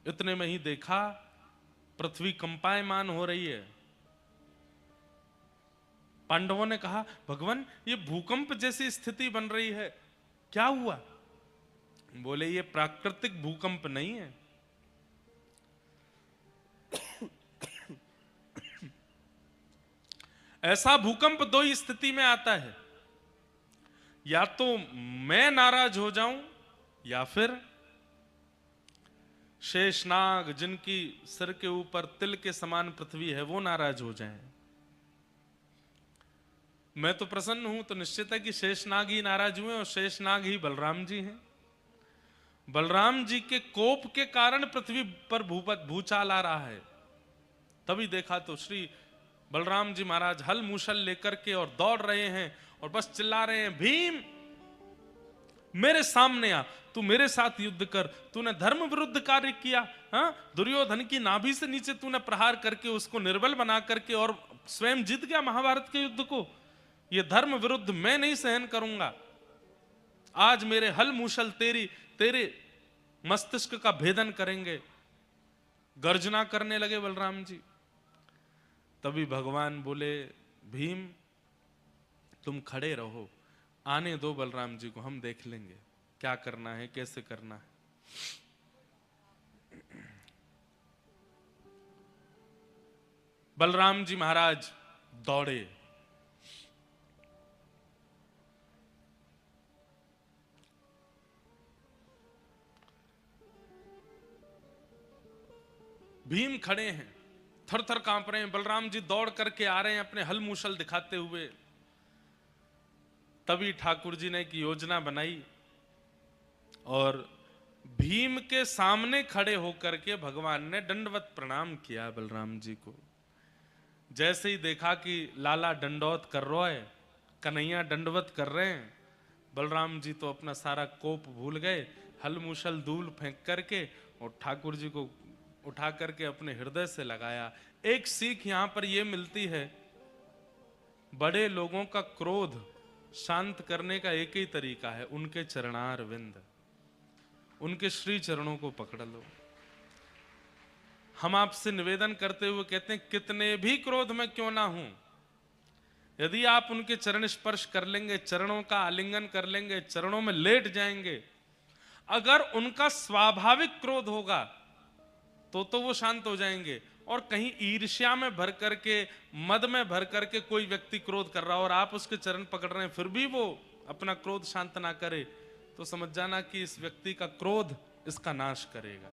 इतने में ही देखा पृथ्वी कंपायमान हो रही है। पांडवों ने कहा, भगवान ये भूकंप जैसी स्थिति बन रही है, क्या हुआ? बोले, ये प्राकृतिक भूकंप नहीं है, ऐसा भूकंप दो ही स्थिति में आता है, या तो मैं नाराज हो जाऊं या फिर शेषनाग, जिनकी सिर के ऊपर तिल के समान पृथ्वी है, वो नाराज हो जाएं। मैं तो प्रसन्न हूं, तो निश्चित है कि शेषनाग ही नाराज हुए, और शेषनाग ही बलराम जी हैं। बलराम जी के कोप के कारण पृथ्वी पर भूचाल आ रहा है। तभी देखा तो श्री बलराम जी महाराज हल मूसल लेकर के और दौड़ रहे हैं, और बस चिल्ला रहे हैं, भीम मेरे सामने आ, तू मेरे साथ युद्ध कर, तूने धर्म विरुद्ध कार्य किया। हाँ, दुर्योधन की नाभि से नीचे तूने प्रहार करके उसको निर्बल बना करके और स्वयं जीत गया महाभारत के युद्ध को। ये धर्म विरुद्ध मैं नहीं सहन करूंगा। आज मेरे हल मूसल तेरे मस्तिष्क का भेदन करेंगे। गर्जना करने लगे बलराम जी। तभी भगवान बोले, भीम तुम खड़े रहो, आने दो बलराम जी को, हम देख लेंगे क्या करना है, कैसे करना है। बलराम जी महाराज दौड़े। भीम खड़े हैं, थर थर कांप रहे हैं। बलराम जी दौड़ करके आ रहे हैं अपने हल मूसल दिखाते हुए। तभी ठाकुर जी ने एक योजना बनाई और भीम के सामने खड़े होकर के भगवान ने दंडवत प्रणाम किया बलराम जी को। जैसे ही देखा कि लाला दंडौत कर रहा है, कन्हैया दंडवत कर रहे हैं, बलराम जी तो अपना सारा कोप भूल गए, हल मूसल धूल फेंक करके और ठाकुर जी को उठा करके अपने हृदय से लगाया। एक सीख यहां पर यह मिलती है, बड़े लोगों का क्रोध शांत करने का एक ही तरीका है, उनके चरणार विंद, उनके श्री चरणों को पकड़ लो। हम आपसे निवेदन करते हुए कहते हैं, कितने भी क्रोध में क्यों ना हूं, यदि आप उनके चरण स्पर्श कर लेंगे, चरणों का आलिंगन कर लेंगे, चरणों में लेट जाएंगे, अगर उनका स्वाभाविक क्रोध होगा तो वो शांत हो जाएंगे। और कहीं ईर्ष्या में भर करके, मद में भर करके कोई व्यक्ति क्रोध कर रहा हो और आप उसके चरण पकड़ रहे हैं, फिर भी वो अपना क्रोध शांत ना करे, तो समझ जाना कि इस व्यक्ति का क्रोध इसका नाश करेगा।